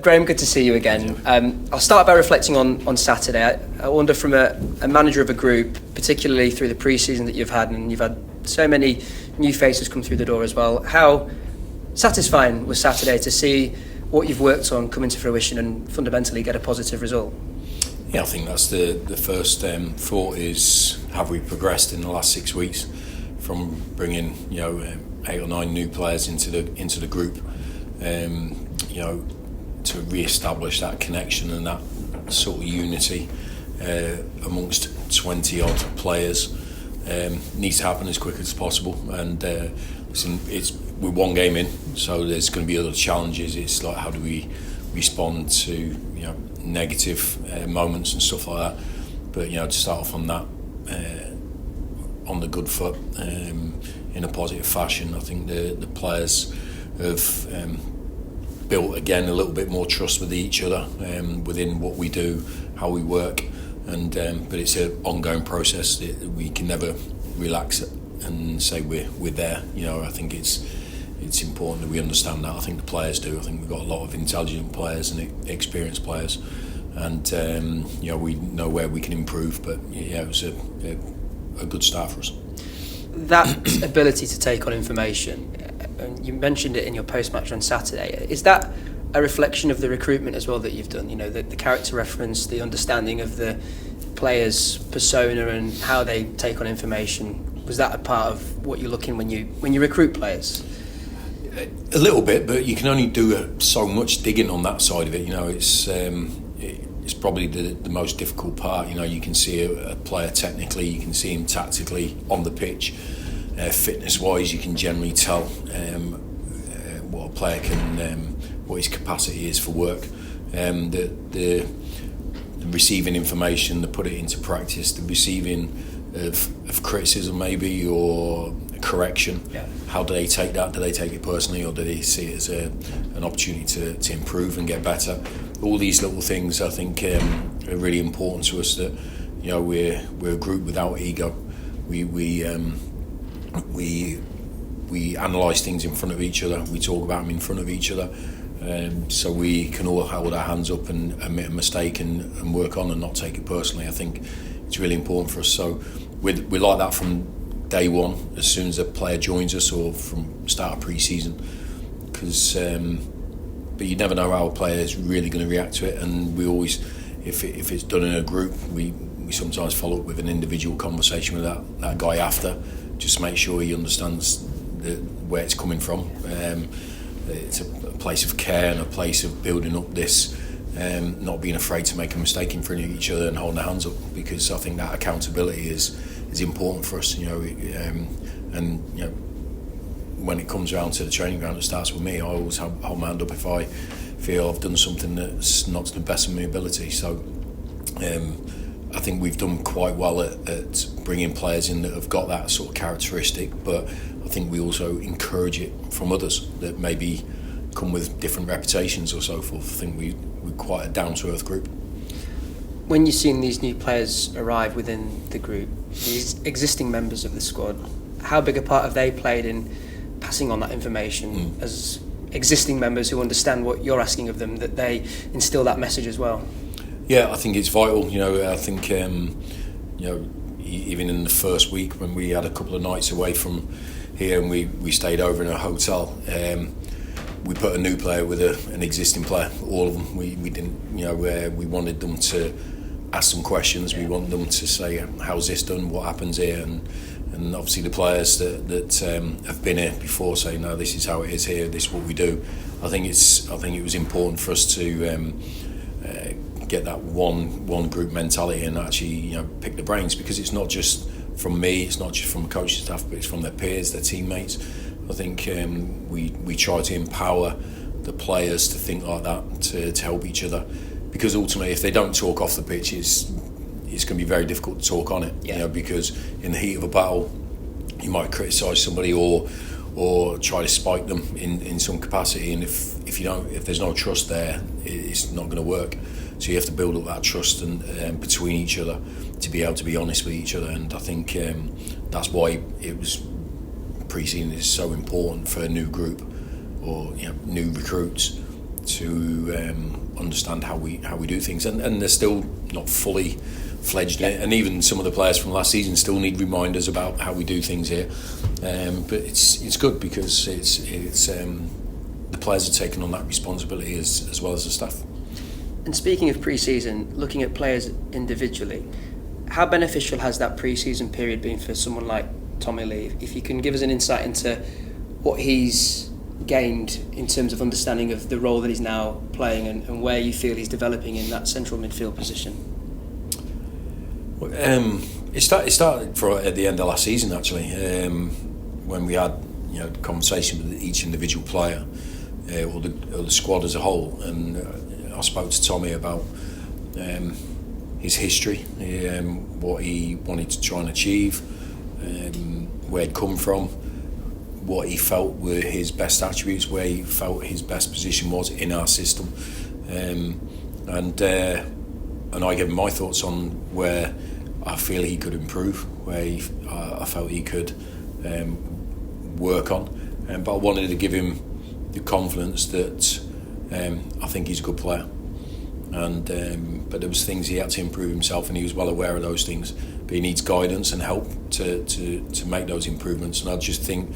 Graham, good to see you again. I'll start by reflecting on Saturday. I wonder, from a manager of a group, particularly through the pre-season that you've had, and you've had so many new faces come through the door as well, how satisfying was Saturday to see what you've worked on come into fruition and fundamentally get a positive result? Yeah, I think that's the first thought is, have we progressed in the last 6 weeks from bringing 8 or 9 new players into the group, to re-establish that connection and that sort of unity amongst 20 odd players. Needs to happen as quick as possible, and we're one game in, so there's going to be other challenges. It's like, how do we respond to negative moments and stuff like that? But to start off on that on the good foot, in a positive fashion, I think the players have built again a little bit more trust with each other within what we do, how we work, and but it's an ongoing process. We can never relax and say we're there. I think it's important that we understand that. I think the players do. I think we've got a lot of intelligent players and experienced players, and we know where we can improve. But it was a good start for us. That ability to take on information, and you mentioned it in your post-match on Saturday, is that a reflection of the recruitment as well that you've done? The character reference, the understanding of the players' persona and how they take on information. Was that a part of what you're looking when you recruit players? A little bit, but you can only do so much digging on that side of it. It's probably the most difficult part. You can see a player technically, you can see him tactically on the pitch. Fitness-wise, you can generally tell what a player can, what his capacity is for work. The receiving information, the put it into practice, the receiving of criticism maybe, or correction. Yeah. How do they take that? Do they take it personally, or do they see it as an opportunity to improve and get better? All these little things, I think, are really important to us. That we're a group without ego. We analyse things in front of each other. We talk about them in front of each other, so we can all hold our hands up and admit a mistake and work on and not take it personally. I think it's really important for us. So we're like that from day one, as soon as a player joins us, or from start of pre-season, because but you never know how a player is really going to react to it. And we always, if it's done in a group, we sometimes follow up with an individual conversation with that guy after, just to make sure he understands where it's coming from. It's a place of care and a place of building up this, not being afraid to make a mistake in front of each other and holding their hands up, because I think that accountability is important for us. When it comes around to the training ground, it starts with me. I always hold my hand up if I feel I've done something that's not to the best of my ability. So I think we've done quite well at bringing players in that have got that sort of characteristic, but I think we also encourage it from others that maybe come with different reputations or so forth. I think we're quite a down-to-earth group. When you've seen these new players arrive within the group, these existing members of the squad, how big a part have they played in passing on that information as existing members who understand what you're asking of them, that they instill that message as well? Yeah, I think it's vital. I think even in the first week when we had a couple of nights away from here and we stayed over in a hotel, we put a new player with an existing player. All of them. We didn't. We wanted them to ask some questions. Yeah. We want them to say, "How's this done? What happens here?" And obviously the players that have been here before say, "No, this is how it is here. This is what we do." I think it was important for us to get that one group mentality and actually pick the brains, because it's not just from me, it's not just from coaching staff, but it's from their peers, their teammates. I think we try to empower the players to think like that, to help each other, because ultimately if they don't talk off the pitch, it's going to be very difficult to talk on it. Yeah. Because in the heat of a battle you might criticise somebody or try to spike them in some capacity, and if there's no trust there, it's not going to work. So you have to build up that trust and between each other to be able to be honest with each other, and I think that's why it was pre-season is so important for a new group or new recruits to understand how we do things, and they're still not fully fledged in it, and even some of the players from last season still need reminders about how we do things here. But it's good because it's the players are taking on that responsibility as well as the staff. And speaking of pre-season, looking at players individually, how beneficial has that pre-season period been for someone like Tommy Lee? If you can give us an insight into what he's gained in terms of understanding of the role that he's now playing and where you feel he's developing in that central midfield position. It started at the end of last season, actually, when we had conversation with each individual player or the squad as a whole, and I spoke to Tommy about his history, what he wanted to try and achieve, where he'd come from, what he felt were his best attributes, where he felt his best position was in our system, and I gave him my thoughts on where I feel he could improve, where I felt he could work on, but I wanted to give him the confidence that I think he's a good player, and but there was things he had to improve himself, and he was well aware of those things. But he needs guidance and help to make those improvements. And I just think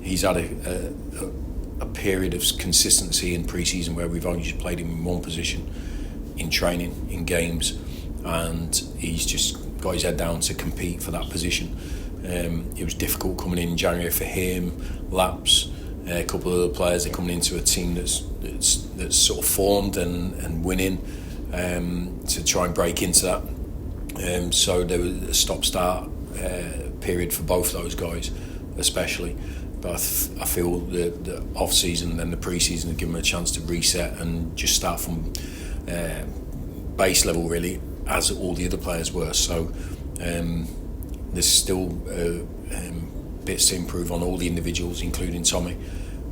he's had a period of consistency in pre-season where we've only just played him in one position in training, in games, and he's just got his head down to compete for that position. It was difficult coming in January for him, Laps, a couple of other players. They're coming into a team that's sort of formed and winning, to try and break into that. So there was a stop-start period for both those guys, especially. But I feel the off-season and then the pre-season have given them a chance to reset and just start from base level, really, as all the other players were. So there's still bits to improve on all the individuals, including Tommy.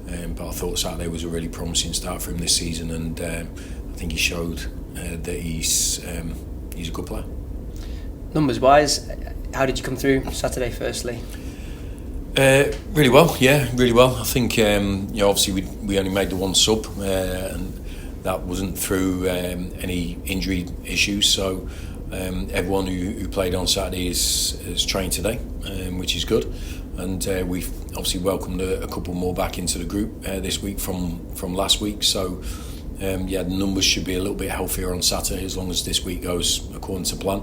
But I thought Saturday was a really promising start for him this season, and I think he showed that he's a good player. Numbers wise, how did you come through Saturday? Firstly, really well. Yeah, really well. I think obviously we only made the one sub, and that wasn't through any injury issues. So everyone who played on Saturday is trained today, which is good. And we've obviously welcomed a couple more back into the group this week from last week. So the numbers should be a little bit healthier on Saturday as long as this week goes according to plan.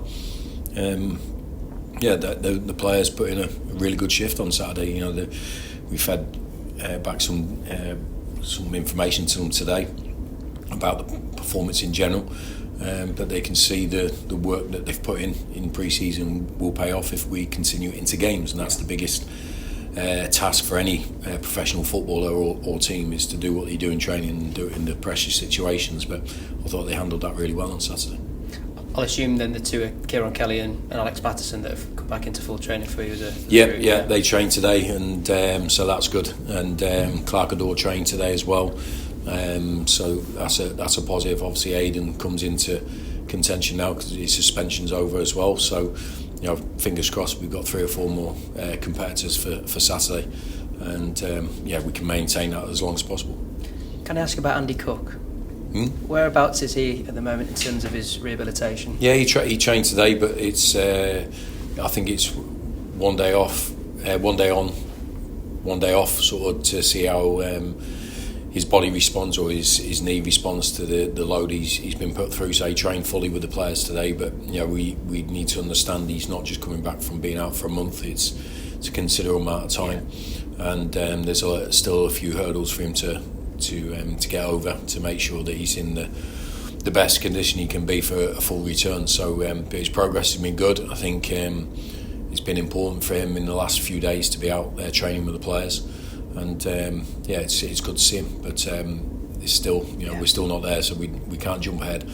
The players put in a really good shift on Saturday. We fed back some information to them today about the performance in general, but they can see the work that they've put in pre-season will pay off if we continue into games, and that's the biggest task for any professional footballer or team, is to do what they do in training and do it in the pressure situations. But I thought they handled that really well on Saturday. I'll assume then the two are Kieran Kelly and Alex Patterson that have come back into full training for you as a group. Yeah, they trained today, and so that's good. And Clark Adore trained today as well. So that's a positive. Obviously, Aidan comes into contention now because his suspension's over as well. So, fingers crossed we've got 3 or 4 more competitors for Saturday, and we can maintain that as long as possible. Can I ask about Andy Cook? Whereabouts is he at the moment in terms of his rehabilitation? Yeah, he trained today, but it's I think it's one day off, one day on, one day off, sort of to see how his body responds or his knee responds to the load he's been put through. So he trained fully with the players today, but we need to understand he's not just coming back from being out for a month. It's a considerable amount of time, and there's still a few hurdles for him to get over to make sure that he's in the best condition he can be for a full return. So but his progress has been good. I think it's been important for him in the last few days to be out there training with the players, and it's good to see him. But it's still we're still not there, so we can't jump ahead,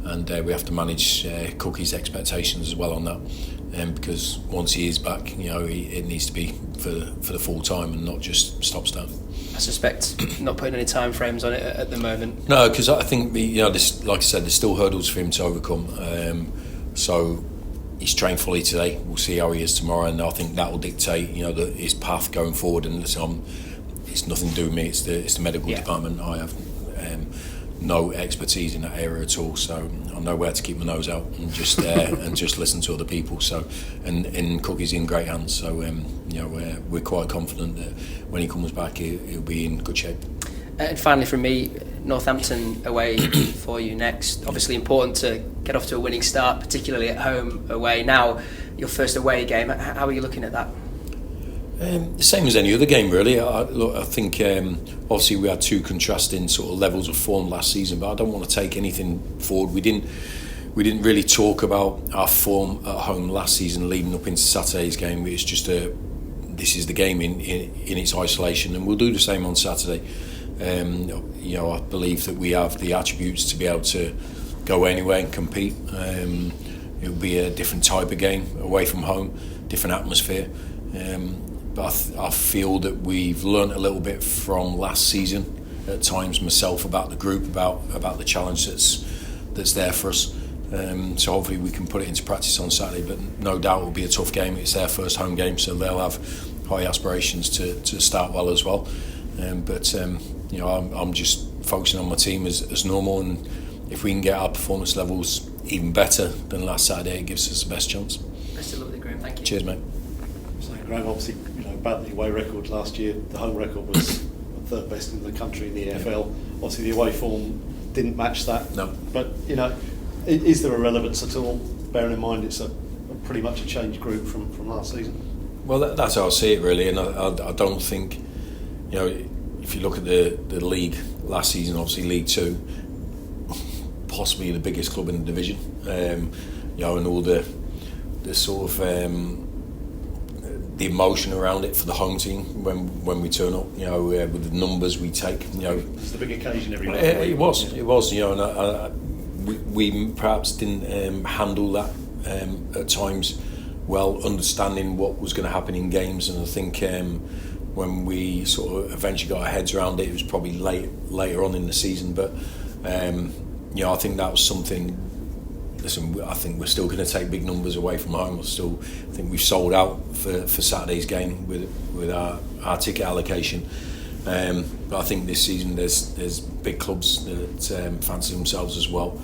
and we have to manage Cookie's expectations as well on that, because once he is back, it needs to be for the full time and not just stop-start. I suspect not putting any time frames on it at the moment. No, because I think this, like I said, there's still hurdles for him to overcome. So he's trained fully today. We'll see how he is tomorrow, and I think that will dictate, his path going forward. And listen, it's nothing to do with me. It's the medical department. I have no expertise in that area at all, so I know where to keep my nose out and just and just listen to other people. So, and Cookie's in great hands. So, we're quite confident that when he comes back, he'll be in good shape. And finally, from me, Northampton away for you next. Obviously important to get off to a winning start, particularly at home away. Now, your first away game. How are you looking at that? The same as any other game, really. I think obviously we had two contrasting sort of levels of form last season, but I don't want to take anything forward. We didn't really talk about our form at home last season leading up into Saturday's game. It's just this is the game in its isolation, and we'll do the same on Saturday. I believe that we have the attributes to be able to go anywhere and compete. It'll be a different type of game away from home, different atmosphere. But I feel that we've learnt a little bit from last season at times, myself, about the group, about the challenge that's there for us. So hopefully we can put it into practice on Saturday, but no doubt it will be a tough game. It's their first home game, so they'll have high aspirations to start well as well. I'm just focusing on my team as normal, and if we can get our performance levels even better than last Saturday, it gives us the best chance. Best of luck with it, Graham. Thank you. Cheers, mate. So Graham, obviously, about the away record last year, the home record was third best in the country in the EFL. Obviously, the away form didn't match that. No. But is there a relevance at all? Bearing in mind it's a pretty much a changed group from last season. Well, that's how I see it, really, and I don't think, if you look at the league last season, obviously League Two, possibly the biggest club in the division, and all the sort of the emotion around it for the home team when we turn up, with the numbers we take. It's the big occasion every week. It was, and we perhaps didn't handle that at times well, understanding what was going to happen in games, and I think when we sort of eventually got our heads around it, it was probably later on in the season, but I think that was something. Listen, I think we're still going to take big numbers away from home. I think we've sold out for Saturday's game with our ticket allocation. But I think this season there's big clubs that fancy themselves as well,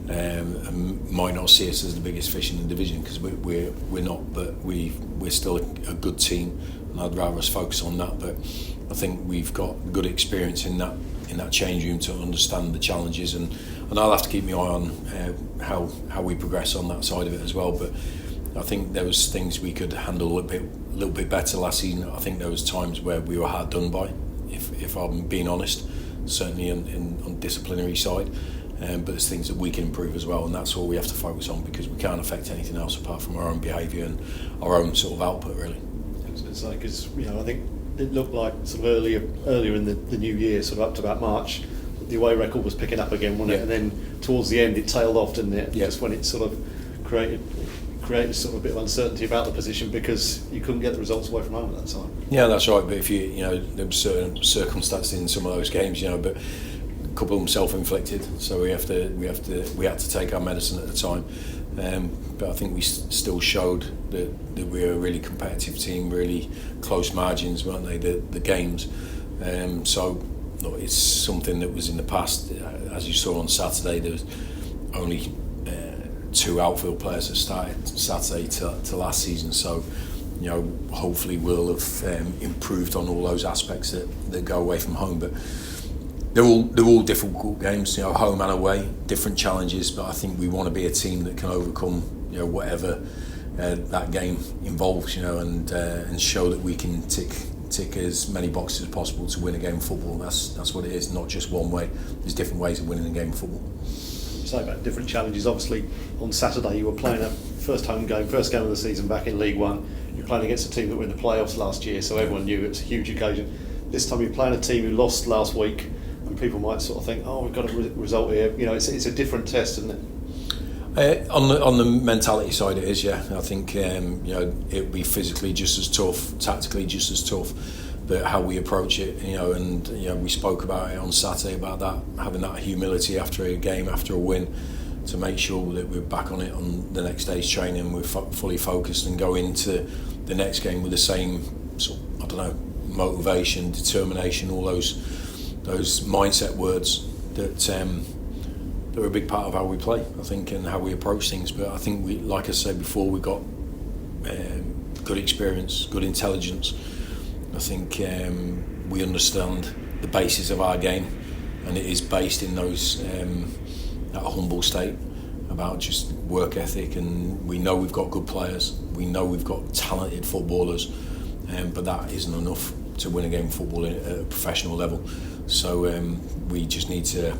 and might not see us as the biggest fish in the division, because we're not, but we're still a good team, and I'd rather us focus on that. But I think we've got good experience in that change room to understand the challenges, and I'll have to keep my eye on how we progress on that side of it as well. But I think there was things we could handle a little bit better last season. I think there was times where we were hard done by, if I'm being honest, certainly on disciplinary side. But there's things that we can improve as well, and that's all we have to focus on, because we can't affect anything else apart from our own behaviour and our own sort of output, really. I was going to say, because I think it looked like sort of earlier in the new year, sort of up to about March, the away record was picking up again, wasn't it? And then towards the end it tailed off, didn't it? Just when it sort of created sort of a bit of uncertainty about the position, because you couldn't get the results away from home at that time. Yeah, that's right. But if there were certain circumstances in some of those games, but a couple of them self-inflicted, so we had to take our medicine at the time. But I think we still showed that we were a really competitive team, really close margins, weren't they? The games. So look, it's something that was in the past. As you saw on Saturday, there was only 2 outfield players that started Saturday to last season. So hopefully we'll have improved on all those aspects that go away from home. But they're all difficult games, home and away, different challenges. But I think we want to be a team that can overcome whatever that game involves, and show that we can tick as many boxes as possible to win a game of football. That's what it is, not just one way. There's different ways of winning a game of football. You say about different challenges. Obviously, on Saturday you were playing a first game of the season back in League One. You're playing against a team that were in the playoffs last year, so everyone knew it was a huge occasion. This time you're playing a team who lost last week, and people might sort of think, we've got a result here. It's a different test, isn't it? On the mentality side, it is. Yeah, I think it'll be physically just as tough, tactically just as tough, but how we approach it, we spoke about it on Saturday, about that, having that humility after a game, after a win, to make sure that we're back on it on the next day's training. We're fully focused and go into the next game with the same sort of, I don't know, motivation, determination, all those mindset words that they're a big part of how we play, I think, and how we approach things. But I think we, like I said before, we got good experience, good intelligence. I think we understand the basis of our game, and it is based in those at a humble state about just work ethic, and we know we've got good players, we know we've got talented footballers, but that isn't enough to win a game of football at a professional level. So we just need to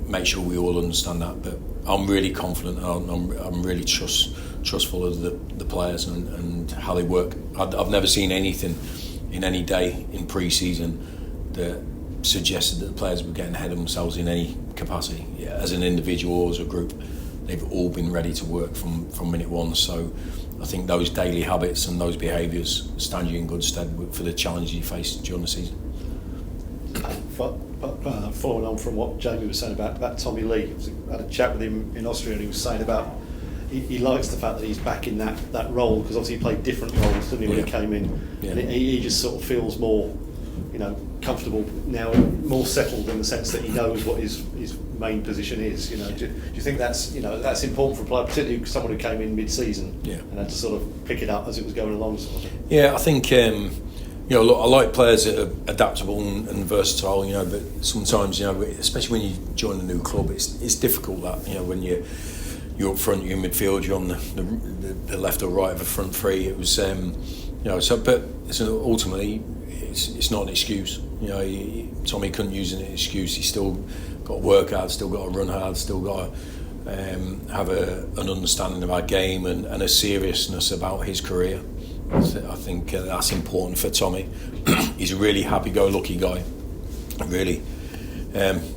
make sure we all understand that. But I'm really confident, I'm really trustful of the players and how they work. I've never seen anything in any day in pre-season that suggested that the players were getting ahead of themselves in any capacity, as an individual or as a group. They've all been ready to work from minute one. So I think those daily habits and those behaviours stand you in good stead for the challenges you face during the season. Following on from what Jamie was saying about Tommy Lee, I had a chat with him in Austria, and he was saying about he likes the fact that he's back in that role, because obviously he played different roles, didn't he, when he came in, and he just sort of feels more, comfortable now, more settled in the sense that he knows what his main position is. Do you think that's important for a player, particularly someone who came in mid-season and had to sort of pick it up as it was going along? Sort of? Yeah, I think look, I like players that are adaptable and versatile. But sometimes especially when you join a new club, it's difficult that when you're up front, you're in midfield, you're on the left or right of a front three. It was but ultimately it's not an excuse. Tommy couldn't use an excuse. He still got to work hard, still got to run hard, still got to have an understanding of our game and a seriousness about his career. I think that's important for Tommy. He's a really happy-go-lucky guy, really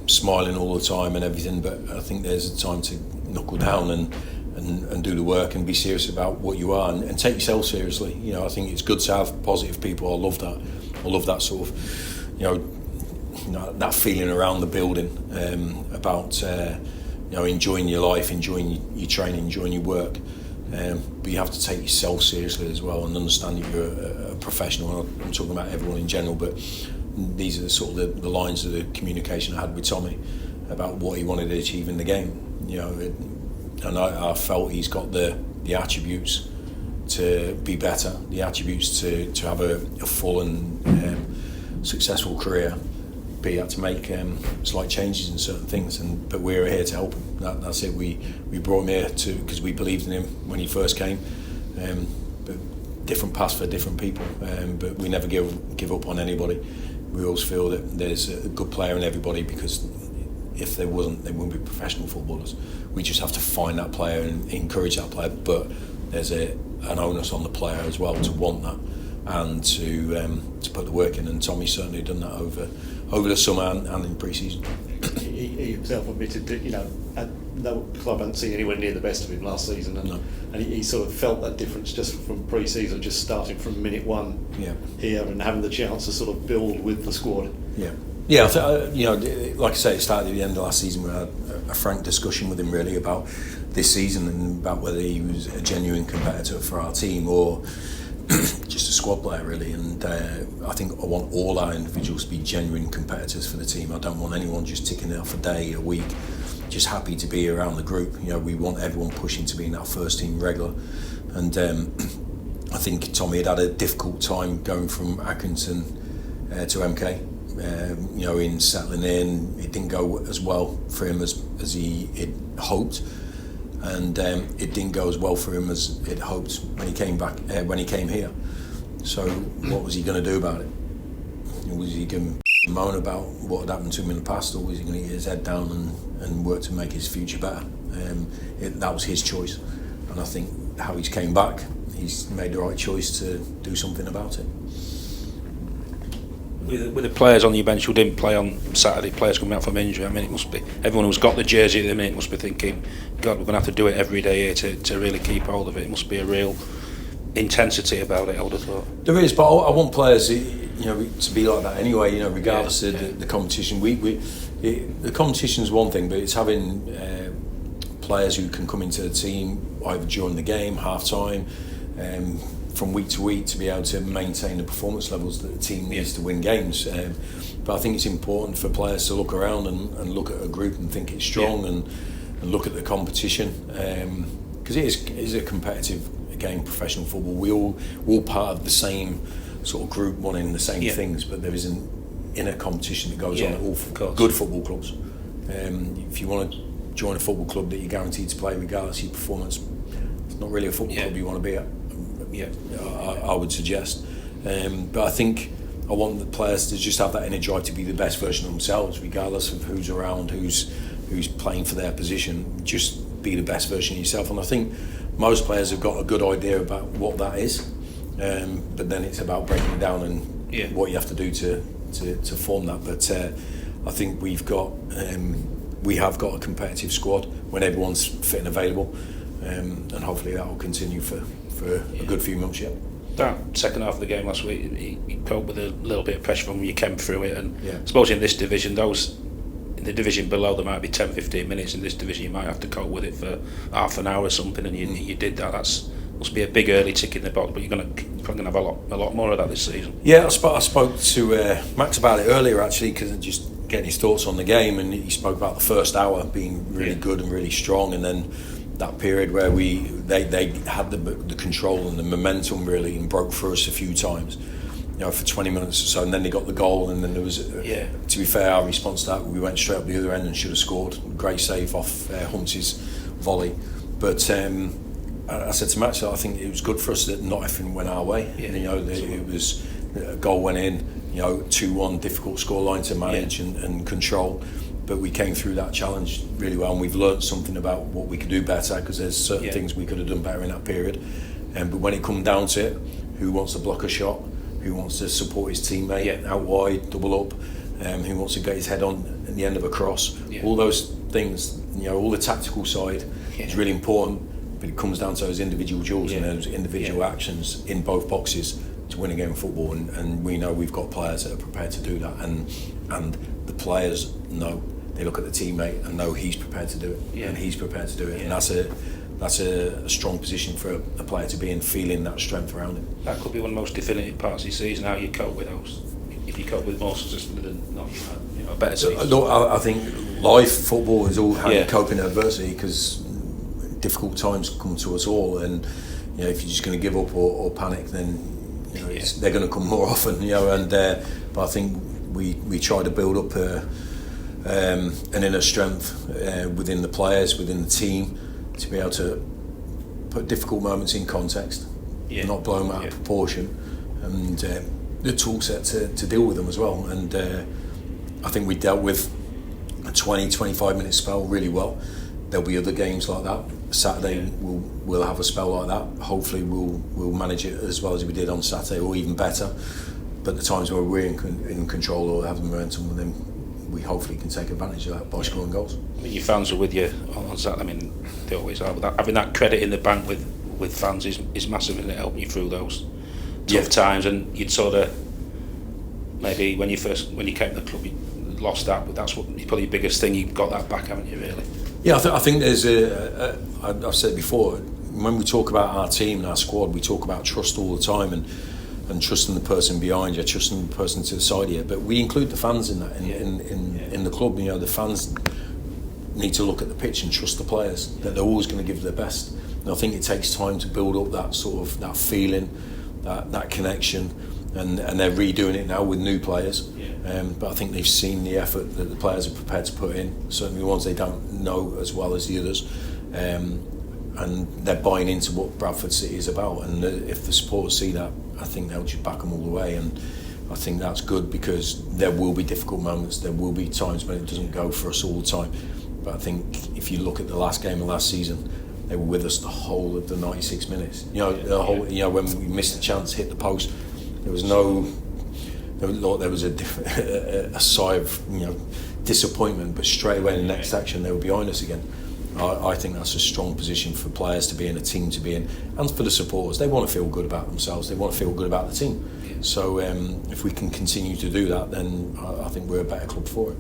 smiling all the time and everything. But I think there's a time to knuckle down and do the work and be serious about what you are and take yourself seriously. I think it's good to have positive people. I love that. I love that sort of, that feeling around the building about, enjoying your life, enjoying your training, enjoying your work. But you have to take yourself seriously as well and understand that you're a professional. I'm talking about everyone in general, but these are the lines of the communication I had with Tommy about what he wanted to achieve in the game. And I felt he's got the attributes to be better, the attributes to have a full and successful career, but he had to make slight changes in certain things, but we're here to help him. That's it. We brought him here because we believed in him when he first came. But different paths for different people, but we never give up on anybody. We always feel that there's a good player in everybody, because if there wasn't, they wouldn't be professional footballers. We just have to find that player and encourage that player, but there's an onus on the player as well to want that and to put the work in, and Tommy's certainly done that over the summer and in pre-season. He himself admitted that no club hadn't seen anywhere near the best of him last season, and he sort of felt that difference just from pre-season, just starting from minute one here and having the chance to sort of build with the squad. Yeah, like I say, it started at the end of last season. We had a frank discussion with him really about this season and about whether he was a genuine competitor for our team or just a squad player really. And I think I want all our individuals to be genuine competitors for the team. I don't want anyone just ticking it off a day, a week, just happy to be around the group. We want everyone pushing to be in that first team regular. And I think Tommy had a difficult time going from Accrington to MK. In settling in, it didn't go as well for him as he had hoped, and it didn't go as well for him as he'd hoped when he came back. When he came here, so what was he going to do about it? Was he going to moan about what had happened to him in the past, or was he going to get his head down and work to make his future better? That was his choice, and I think how he's came back, he's made the right choice to do something about it. With the players on your bench who didn't play on Saturday, players coming out from injury, it must be, everyone who's got the jersey at the minute must be thinking, God, we're going to have to do it every day here to really keep hold of it. It must be a real intensity about it, I would have thought. There is, but I want players to be like that anyway, regardless of the competition. The competition's one thing, but it's having players who can come into the team either during the game, half time, from week to week, to be able to maintain the performance levels that the team needs to win games. But I think it's important for players to look around and look at a group and think it's strong, and look at the competition, because it is a competitive game, professional football. We're all part of the same sort of group, wanting the same things, but there is an inner competition that goes on at all good football clubs. If you want to join a football club that you're guaranteed to play regardless of your performance, it's not really a football club you want to be at. I would suggest. But I think I want the players to just have that inner drive to be the best version of themselves, regardless of who's around, who's playing for their position. Just be the best version of yourself. And I think most players have got a good idea about what that is, but then it's about breaking it down and what you have to do to form that. But I think we have got a competitive squad when everyone's fit and available, and hopefully that will continue for a good few months yet. That second half of the game last week, you coped with a little bit of pressure from when you came through it, and I suppose in this division, in the division below, there might be 10-15 minutes. In this division, you might have to cope with it for half an hour or something, and you did that. Must be a big early tick in the box, but you're probably going to have a lot more of that this season. Yeah, I spoke to Max about it earlier, actually, because just getting his thoughts on the game, and he spoke about the first hour being really good and really strong, and then that period where they had the control and the momentum really, and broke through us a few times, for 20 minutes or so, and then they got the goal, and then there was to be fair, our response to that, we went straight up the other end and should have scored. Great save off Humpty's volley. But I said to Max, I think it was good for us that not everything went our way. It was a goal went in, 2-1, difficult scoreline to manage and control. But we came through that challenge really well, and we've learnt something about what we could do better, because there's certain things we could have done better in that period. But when it come down to it, who wants to block a shot, who wants to support his teammate out wide, double up, who wants to get his head on at the end of a cross, all those things, all the tactical side is really important, but it comes down to those individual duels and those individual actions in both boxes to win a game of football, and we know we've got players that are prepared to do that, and the players know. They look at the teammate and know he's prepared to do it, and he's prepared to do it, and that's a strong position for a player to be in, feeling that strength around him. That could be one of the most definitive parts of the season, how you cope with those. If you cope with more successfully than not, a better season. Look, I think life, football is all how you cope in adversity, because difficult times come to us all, and if you're just going to give up or panic, then they're going to come more often. But I think we try to build up an inner strength within the players, within the team, to be able to put difficult moments in context, not blow them out of proportion, and the tool set to deal with them as well. And I think we dealt with a 20-25 minute spell really well. There'll be other games like that. Saturday we'll have a spell like that. Hopefully we'll manage it as well as we did on Saturday, or even better. But the times where we're in control or have the momentum, then we hopefully can take advantage of that by scoring goals. I mean, your fans are with you on Saturday. I mean, they always are. But having that credit in the bank with fans is massive, isn't it? Helping you through those tough times. And you'd sort of, maybe when you came to the club, you lost that, but that's probably the biggest thing. You've got that back, haven't you? Really? Yeah, I think there's I've said before, when we talk about our team and our squad, we talk about trust all the time, and trusting the person behind you, trusting the person to the side of you. But we include the fans in that, in the club. The fans need to look at the pitch and trust the players, that they're always going to give their best. And I think it takes time to build up that sort of that feeling, that connection, and they're redoing it now with new players. But I think they've seen the effort that the players are prepared to put in, certainly the ones they don't know as well as the others, and they're buying into what Bradford City is about. And if the supporters see that, I think they'll just back them all the way. And I think that's good, because there will be difficult moments, there will be times when it doesn't go for us all the time. But I think if you look at the last game of last season, they were with us the whole of the 96 minutes. When we missed the chance, hit the post, there was a sigh of disappointment, but straight away in the next action they were behind us again. I think that's a strong position for players to be in, a team to be in, and for the supporters. They want to feel good about themselves, they want to feel good about the team. So if we can continue to do that, then I think we're a better club for it.